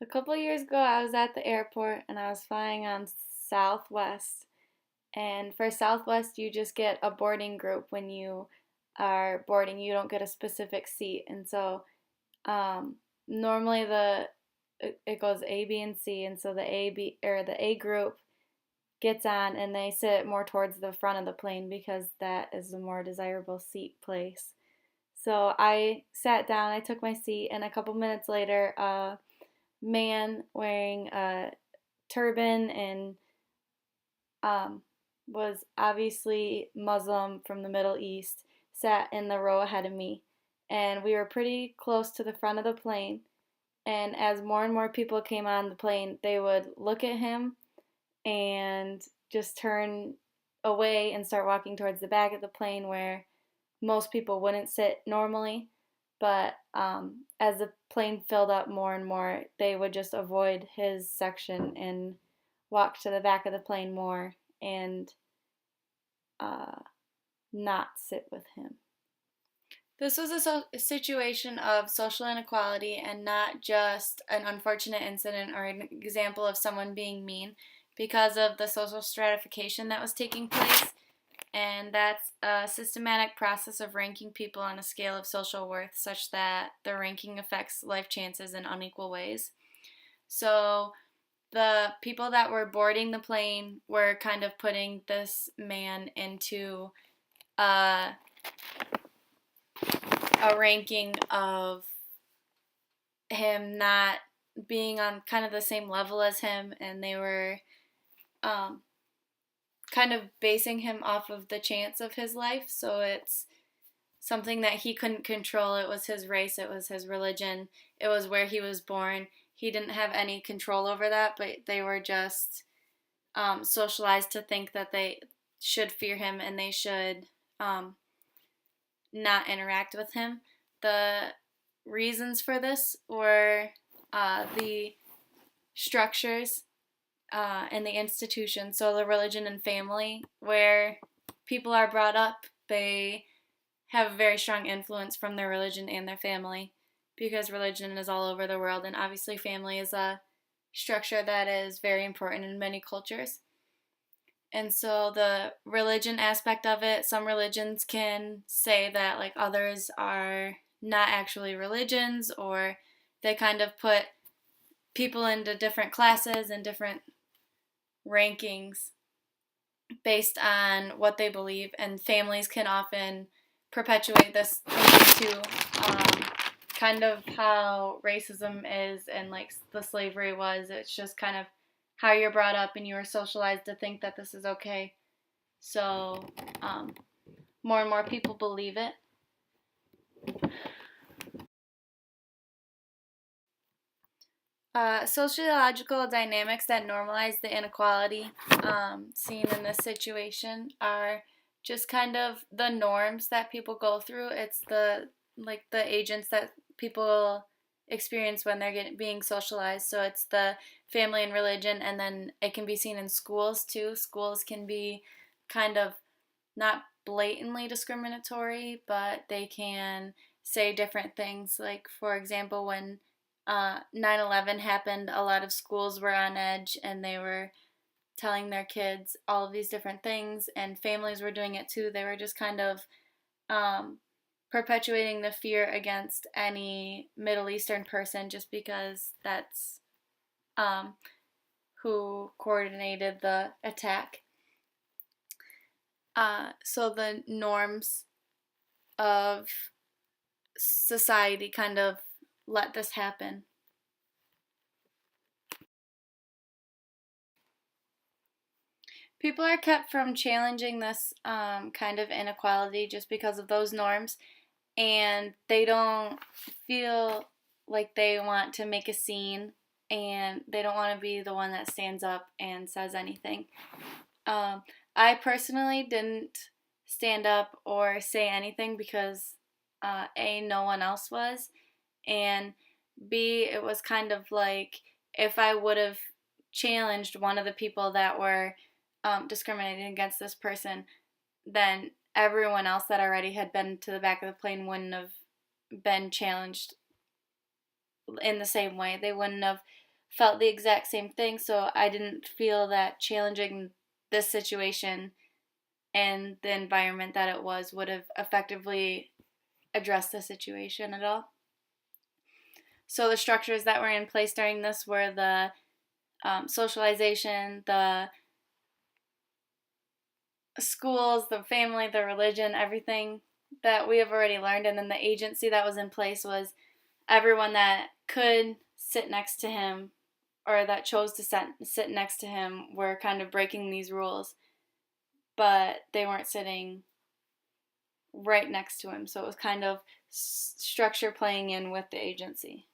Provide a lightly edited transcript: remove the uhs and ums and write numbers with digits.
A couple years ago, I was at the airport and I was flying on Southwest. And for Southwest, you just get a boarding group when you are boarding. You don't get a specific seat. And so normally it goes A, B, and C. And so the A group gets on and they sit more towards the front of the plane because that is the more desirable seat place. So I sat down, I took my seat, and a couple minutes later, man wearing a turban and um, was obviously Muslim from the Middle East, sat in the row ahead of me. And we were pretty close to the front of the plane. And as more and more people came on the plane, they would look at him and just turn away and start walking towards the back of the plane where most people wouldn't sit normally. But as the plane filled up more and more, they would just avoid his section and walk to the back of the plane more and uh, not sit with him. This was a situation of social inequality and not just an unfortunate incident or an example of someone being mean because of the social stratification that was taking place. And that's a systematic process of ranking people on a scale of social worth such that the ranking affects life chances in unequal ways. So the people that were boarding the plane were kind of putting this man into a, a ranking of him not being on kind of the same level as him, and they were um, kind of basing him off of the chance of his life. So it's something that he couldn't control. It was his race, it was his religion, it was where he was born. He didn't have any control over that, but they were just socialized to think that they should fear him and they should not interact with him. The reasons for this were the structures and the institutions, so the religion and family, where people are brought up, they have a very strong influence from their religion and their family because religion is all over the world, and obviously family is a structure that is very important in many cultures. And so the religion aspect of it, some religions can say that like others are not actually religions, or they kind of put people into different classes and different rankings based on what they believe, and families can often perpetuate this into kind of how racism is and like the slavery was. It's just kind of how you're brought up and you are socialized to think that this is okay. So more and more people believe it. Sociological dynamics that normalize the inequality seen in this situation are just kind of the norms that people go through. It's the agents that people experience when they're being socialized. So it's the family and religion, and then it can be seen in schools too. Schools can be kind of not blatantly discriminatory, but they can say different things. Like, for example, when 9/11 happened, a lot of schools were on edge and they were telling their kids all of these different things, and families were doing it too. They were just kind of perpetuating the fear against any Middle Eastern person just because that's who coordinated the attack. So the norms of society kind of let this happen. People are kept from challenging this kind of inequality just because of those norms, and they don't feel like they want to make a scene, and they don't want to be the one that stands up and says anything. I personally didn't stand up or say anything because A, no one else was, and B, it was kind of like if I would have challenged one of the people that were discriminating against this person, then everyone else that already had been to the back of the plane wouldn't have been challenged in the same way. They wouldn't have felt the exact same thing, so I didn't feel that challenging this situation and the environment that it was would have effectively addressed the situation at all. So the structures that were in place during this were the socialization, the schools, the family, the religion, everything that we have already learned. And then the agency that was in place was everyone that could sit next to him or that chose to sit next to him were kind of breaking these rules, but they weren't sitting right next to him. So it was kind of structure playing in with the agency.